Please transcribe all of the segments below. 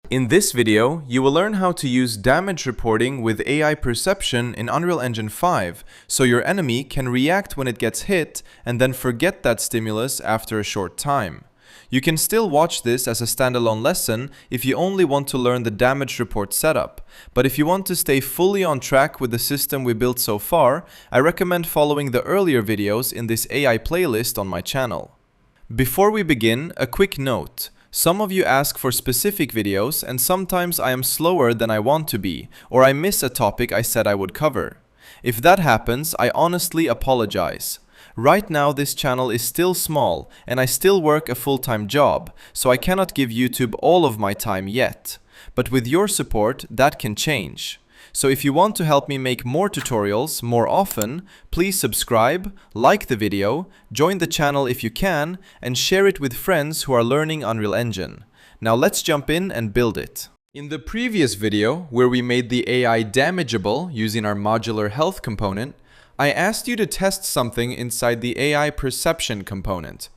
In this video, you will learn how to use damage reporting with AI perception in Unreal Engine 5 so your enemy can react when it gets hit and then forget that stimulus after a short time. You can still watch this as a standalone lesson if you only want to learn the damage report setup, but if you want to stay fully on track with the system we built so far, I recommend following the earlier videos in this AI playlist on my channel. Before we begin, a quick note. Some of you ask for specific videos, and sometimes I am slower than I want to be, or I miss a topic I said I would cover. If that happens, I honestly apologize. Right now this channel is still small, and I still work a full-time job, so I cannot give YouTube all of my time yet. But with your support, that can change. So if you want to help me make more tutorials more often, please subscribe, like the video, join the channel if you can, and share it with friends who are learning Unreal Engine. Now let's jump in and build it. In the previous video, where we made the AI damageable using our modular health component, I asked you to test something inside the AI perception component.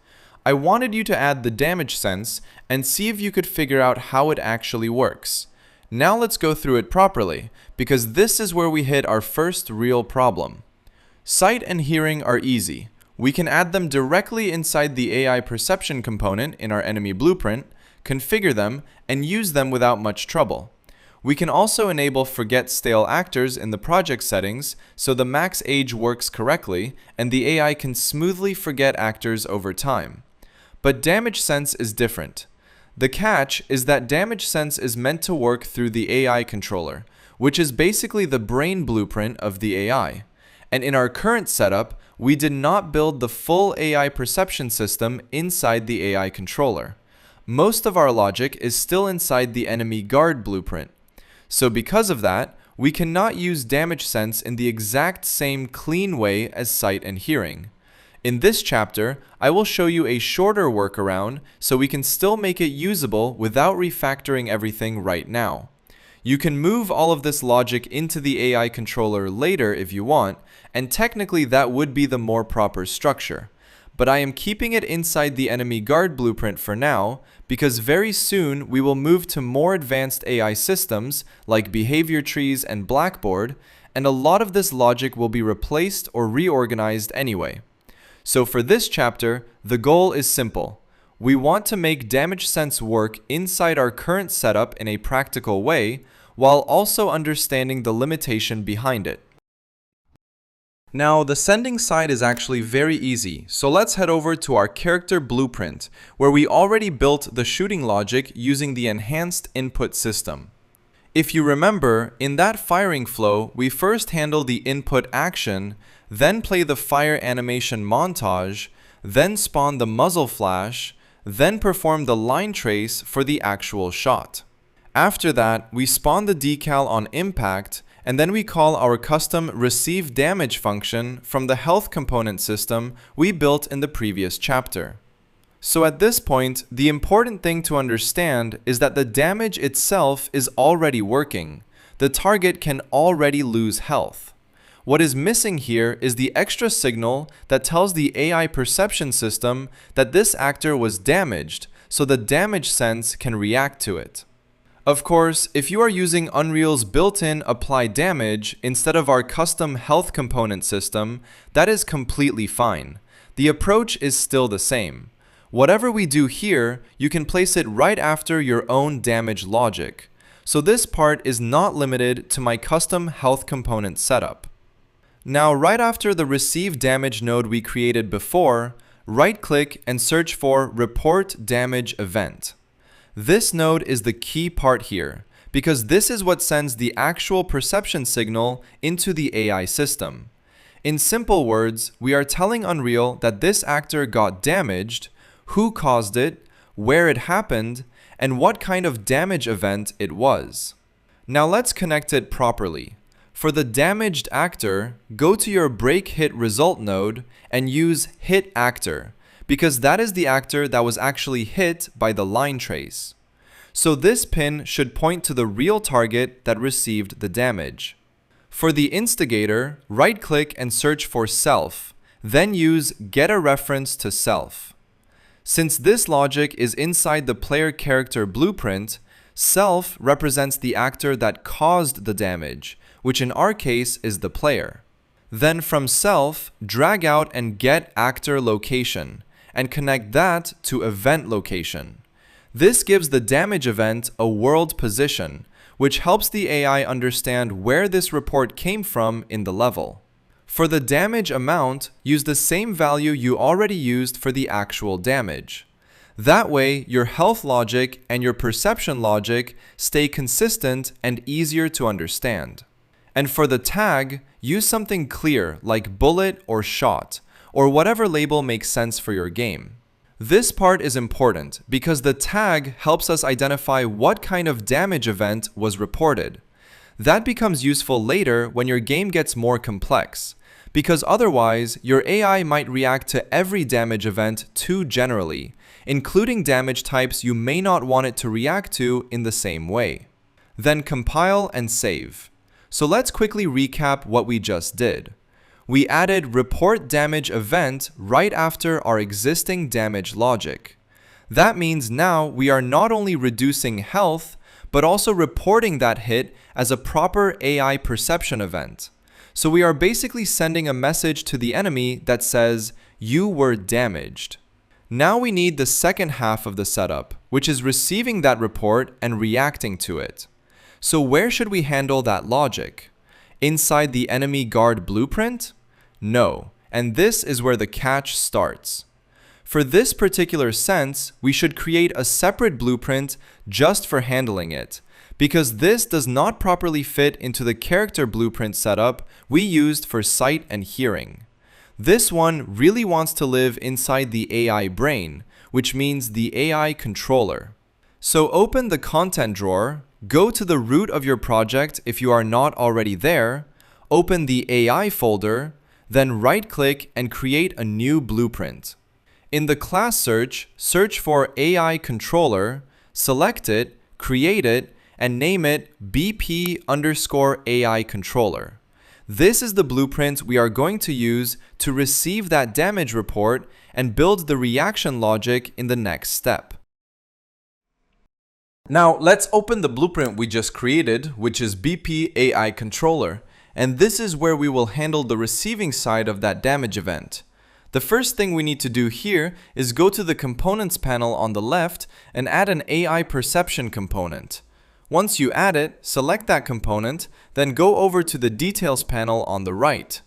I wanted you to add the damage sense and see if you could figure out how it actually works. Now let's go through it properly, because this is where we hit our first real problem. Sight and hearing are easy. We can add them directly inside the AI perception component in our enemy blueprint, configure them, and use them without much trouble. We can also enable forget stale actors in the project settings so the max age works correctly and the AI can smoothly forget actors over time. But damage sense is different. The catch is that damage sense is meant to work through the AI controller, which is basically the brain blueprint of the AI. And in our current setup, we did not build the full AI perception system inside the AI controller. Most of our logic is still inside the enemy guard blueprint. So because of that, we cannot use damage sense in the exact same clean way as sight and hearing. In this chapter, I will show you a shorter workaround so we can still make it usable without refactoring everything right now. You can move all of this logic into the AI controller later if you want, and technically that would be the more proper structure. But I am keeping it inside the enemy guard blueprint for now, because very soon we will move to more advanced AI systems like behavior trees and Blackboard, and a lot of this logic will be replaced or reorganized anyway. So for this chapter, the goal is simple. We want to make damage sense work inside our current setup in a practical way, while also understanding the limitation behind it. Now, the sending side is actually very easy, so let's head over to our character blueprint, where we already built the shooting logic using the enhanced input system. If you remember, in that firing flow, we first handle the input action, then play the fire animation montage, then spawn the muzzle flash, then perform the line trace for the actual shot. After that, we spawn the decal on impact, and then we call our custom receive damage function from the health component system we built in the previous chapter. So at this point, the important thing to understand is that the damage itself is already working. The target can already lose health. What is missing here is the extra signal that tells the AI perception system that this actor was damaged, so the damage sense can react to it. Of course, if you are using Unreal's built-in apply damage instead of our custom health component system, that is completely fine. The approach is still the same. Whatever we do here, you can place it right after your own damage logic. So this part is not limited to my custom health component setup. Now, right after the receive damage node we created before, right-click and search for report damage event. This node is the key part here, because this is what sends the actual perception signal into the AI system. In simple words, we are telling Unreal that this actor got damaged, who caused it, where it happened, and what kind of damage event it was. Now let's connect it properly. For the damaged actor, go to your break hit result node and use hit actor, because that is the actor that was actually hit by the line trace. So this pin should point to the real target that received the damage. For the instigator, right-click and search for self, then use get a reference to self. Since this logic is inside the player character blueprint, Self represents the actor that caused the damage, which in our case is the player. Then from self, drag out and get actor location, and connect that to event location. This gives the damage event a world position, which helps the AI understand where this report came from in the level. For the damage amount, use the same value you already used for the actual damage. That way, your health logic and your perception logic stay consistent and easier to understand. And for the tag, use something clear like bullet or shot, or whatever label makes sense for your game. This part is important because the tag helps us identify what kind of damage event was reported. That becomes useful later when your game gets more complex, because otherwise your AI might react to every damage event too generally, including damage types you may not want it to react to in the same way. Then compile and save. So let's quickly recap what we just did. We added report damage event right after our existing damage logic. That means now we are not only reducing health, but also reporting that hit as a proper AI perception event. So we are basically sending a message to the enemy that says, "You were damaged." Now we need the second half of the setup, which is receiving that report and reacting to it. So where should we handle that logic? Inside the enemy guard blueprint? No, and this is where the catch starts. For this particular sense, we should create a separate blueprint just for handling it, because this does not properly fit into the character blueprint setup we used for sight and hearing. This one really wants to live inside the AI brain, which means the AI controller. So open the content drawer, go to the root of your project if you are not already there, open the AI folder, then right-click and create a new blueprint. In the class search, search for AI controller, select it, create it, and name it BP_AI controller. This is the blueprint we are going to use to receive that damage report and build the reaction logic in the next step. Now let's open the blueprint we just created, which is BP AI controller, and this is where we will handle the receiving side of that damage event. The first thing we need to do here is go to the components panel on the left and add an AI perception component. Once you add it, select that component, then go over to the details panel on the right.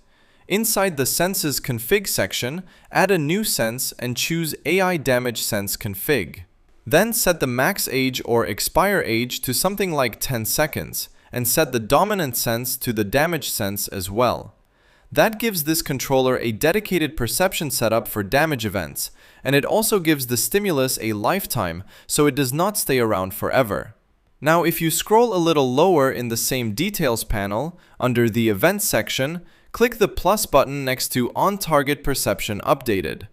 Inside the senses config section, add a new sense and choose AI damage sense config. Then set the max age or expire age to something like 10 seconds and set the dominant sense to the damage sense as well. That gives this controller a dedicated perception setup for damage events, and it also gives the stimulus a lifetime so it does not stay around forever. Now if you scroll a little lower in the same details panel, under the events section, click the plus button next to on target perception updated.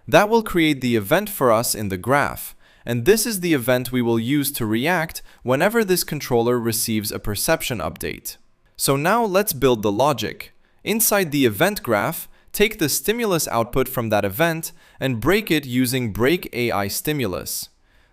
That will create the event for us in the graph, and this is the event we will use to react whenever this controller receives a perception update. So now let's build the logic. Inside the event graph, take the stimulus output from that event and break it using break AI stimulus.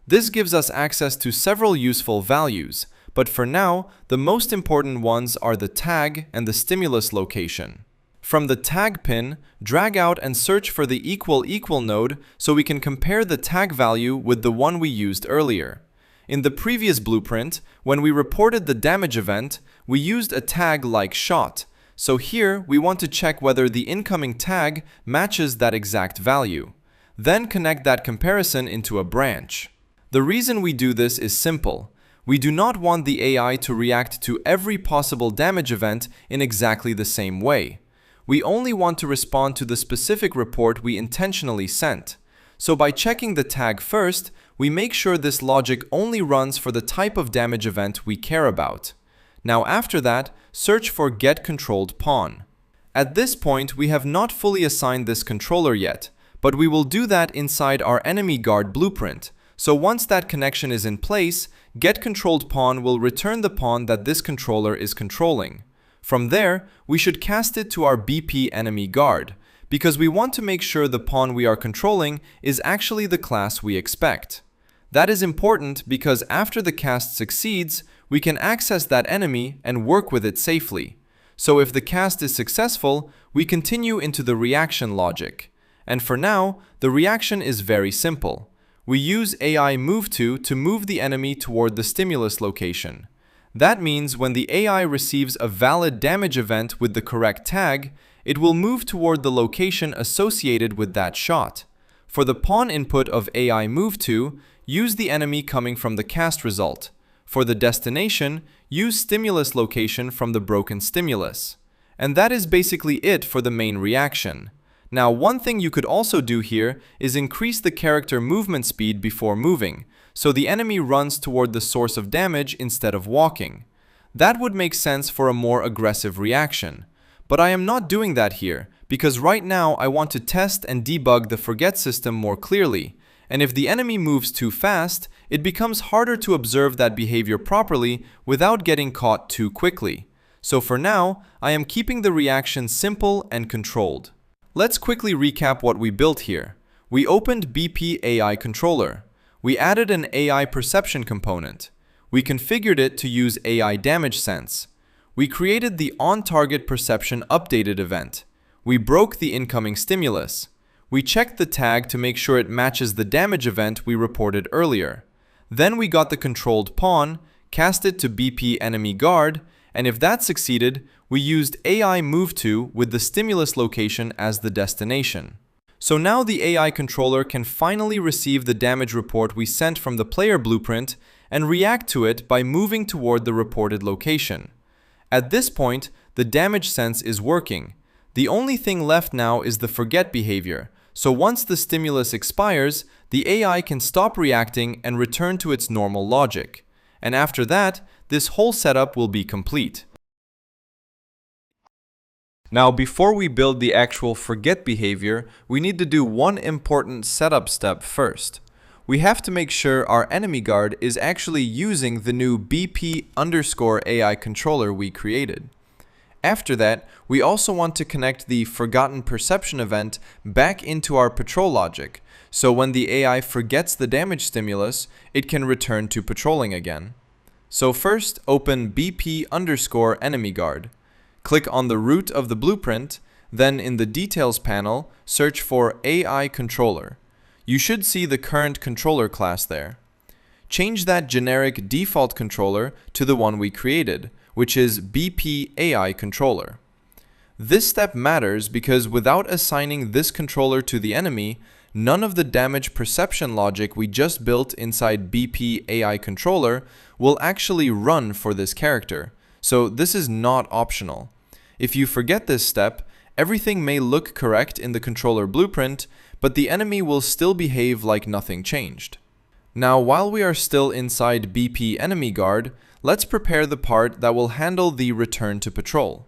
This gives us access to several useful values, but for now, the most important ones are the tag and the stimulus location. From the tag pin, drag out and search for the equal node so we can compare the tag value with the one we used earlier. In the previous blueprint, when we reported the damage event, we used a tag like shot. So here, we want to check whether the incoming tag matches that exact value. Then connect that comparison into a branch. The reason we do this is simple. We do not want the AI to react to every possible damage event in exactly the same way. We only want to respond to the specific report we intentionally sent. So by checking the tag first, we make sure this logic only runs for the type of damage event we care about. Now after that, search for Get Controlled Pawn. At this point, we have not fully assigned this controller yet, but we will do that inside our enemy guard blueprint. So once that connection is in place, Get Controlled Pawn will return the pawn that this controller is controlling. From there, we should cast it to our BP enemy guard, because we want to make sure the pawn we are controlling is actually the class we expect. That is important because after the cast succeeds, we can access that enemy and work with it safely. So if the cast is successful, we continue into the reaction logic. And for now, the reaction is very simple. We use AI move to move the enemy toward the stimulus location. That means when the AI receives a valid damage event with the correct tag, it will move toward the location associated with that shot. For the pawn input of AI move to, use the enemy coming from the cast result. For the destination, use stimulus location from the broken stimulus. And that is basically it for the main reaction. Now, one thing you could also do here is increase the character movement speed before moving, so the enemy runs toward the source of damage instead of walking. That would make sense for a more aggressive reaction. But I am not doing that here, because right now I want to test and debug the forget system more clearly. And if the enemy moves too fast, it becomes harder to observe that behavior properly without getting caught too quickly. So for now, I am keeping the reaction simple and controlled. Let's quickly recap what we built here. We opened BP AI controller. We added an AI perception component. We configured it to use AI damage sense. We created the on-target perception updated event. We broke the incoming stimulus. We checked the tag to make sure it matches the damage event we reported earlier. Then we got the controlled pawn, cast it to BP enemy guard, and if that succeeded, we used AI move to with the stimulus location as the destination. So now the AI controller can finally receive the damage report we sent from the player blueprint and react to it by moving toward the reported location. At this point, the damage sense is working. The only thing left now is the forget behavior. So once the stimulus expires, the AI can stop reacting and return to its normal logic. And after that, this whole setup will be complete. Now, before we build the actual forget behavior, we need to do one important setup step first. We have to make sure our enemy guard is actually using the new BP_AI controller we created. After that, we also want to connect the forgotten perception event back into our patrol logic, so when the AI forgets the damage stimulus, it can return to patrolling again. So first, open BP_enemy guard. Click on the root of the blueprint, then in the details panel, search for AI controller. You should see the current controller class there. Change that generic default controller to the one we created, which is BP AI controller. This step matters because without assigning this controller to the enemy, none of the damage perception logic we just built inside BP AI controller will actually run for this character. So this is not optional. If you forget this step, everything may look correct in the controller blueprint, but the enemy will still behave like nothing changed. Now, while we are still inside BP enemy guard, let's prepare the part that will handle the return to patrol.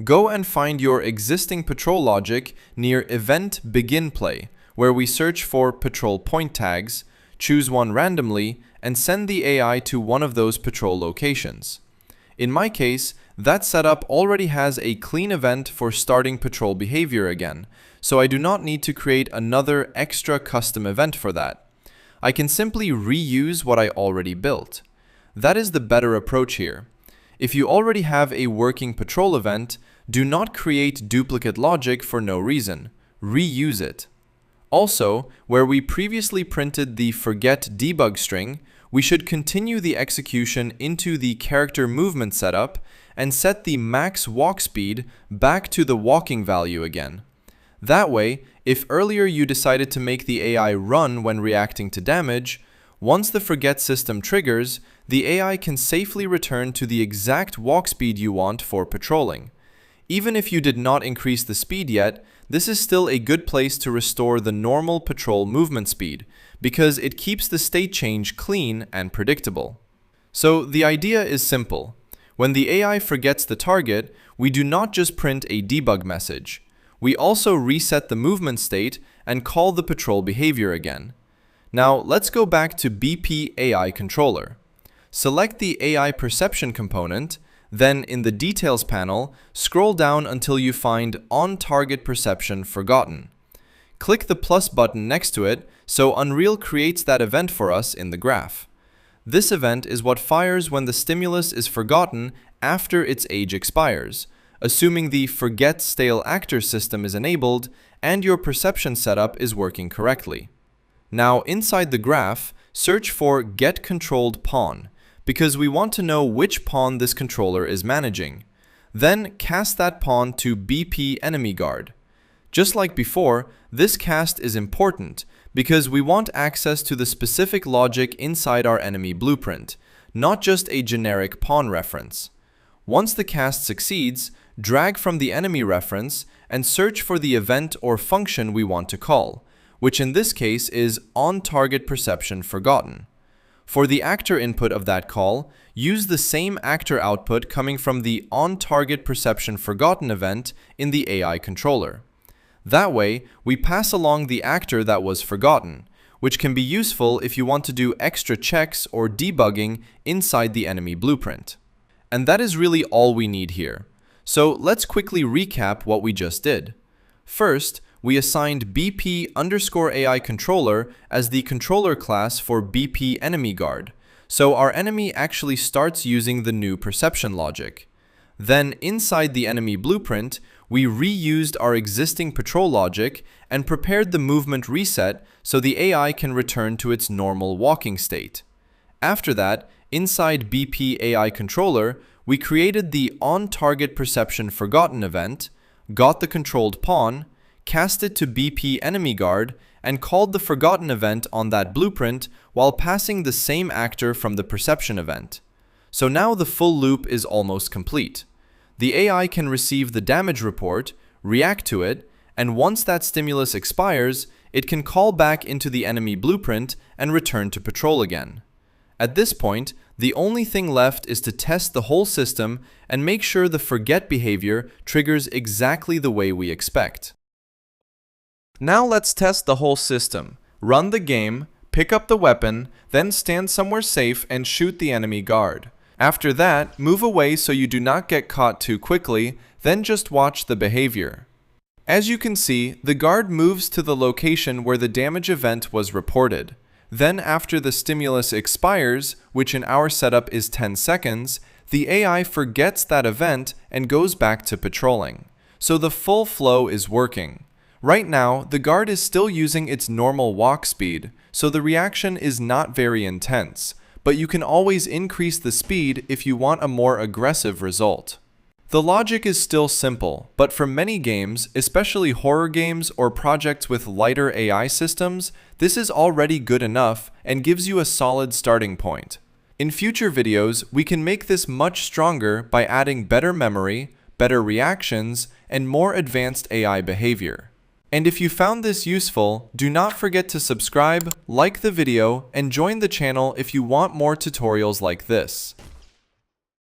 Go and find your existing patrol logic near event begin play, where we search for patrol point tags, choose one randomly, and send the AI to one of those patrol locations. In my case, that setup already has a clean event for starting patrol behavior again, so I do not need to create another extra custom event for that. I can simply reuse what I already built. That is the better approach here. If you already have a working patrol event, do not create duplicate logic for no reason. Reuse it. Also, where we previously printed the forget debug string, we should continue the execution into the character movement setup and set the max walk speed back to the walking value again. That way, if earlier you decided to make the AI run when reacting to damage, once the forget system triggers, the AI can safely return to the exact walk speed you want for patrolling. Even if you did not increase the speed yet, this is still a good place to restore the normal patrol movement speed, because it keeps the state change clean and predictable. So the idea is simple. When the AI forgets the target, we do not just print a debug message. We also reset the movement state and call the patrol behavior again. Now let's go back to BP AI controller. Select the AI perception component, then in the details panel, scroll down until you find on target perception forgotten. click the plus button next to it so Unreal creates that event for us in the graph. This event is what fires when the stimulus is forgotten after its age expires, assuming the forget stale actor system is enabled and your perception setup is working correctly. Now, inside the graph, search for Get Controlled Pawn, because we want to know which pawn this controller is managing. Then cast that pawn to BP Enemy Guard. Just like before, this cast is important because we want access to the specific logic inside our enemy blueprint, not just a generic pawn reference. Once the cast succeeds, drag from the enemy reference and search for the event or function we want to call, which in this case is on-target perception forgotten. For the actor input of that call, use the same actor output coming from the on-target perception forgotten event in the AI controller. That way, we pass along the actor that was forgotten, which can be useful if you want to do extra checks or debugging inside the enemy blueprint. And that is really all we need here. So let's quickly recap what we just did. First, we assigned BP_AI controller as the controller class for BP Enemy Guard, so our enemy actually starts using the new perception logic. Then inside the enemy blueprint, we reused our existing patrol logic and prepared the movement reset so the AI can return to its normal walking state. After that, inside BP AI controller, we created the on-target perception forgotten event, got the controlled pawn, cast it to BP Enemy Guard, and called the forgotten event on that blueprint while passing the same actor from the perception event. So now the full loop is almost complete. The AI can receive the damage report, react to it, and once that stimulus expires, it can call back into the enemy blueprint and return to patrol again. At this point, the only thing left is to test the whole system and make sure the forget behavior triggers exactly the way we expect. Now let's test the whole system. Run the game, pick up the weapon, then stand somewhere safe and shoot the enemy guard. After that, move away so you do not get caught too quickly, then just watch the behavior. As you can see, the guard moves to the location where the damage event was reported. Then after the stimulus expires, which in our setup is 10 seconds, the AI forgets that event and goes back to patrolling. So the full flow is working. Right now, the guard is still using its normal walk speed, so the reaction is not very intense, but you can always increase the speed if you want a more aggressive result. The logic is still simple, but for many games, especially horror games or projects with lighter AI systems, this is already good enough and gives you a solid starting point. In future videos, we can make this much stronger by adding better memory, better reactions, and more advanced AI behavior. And if you found this useful, do not forget to subscribe, like the video, and join the channel if you want more tutorials like this.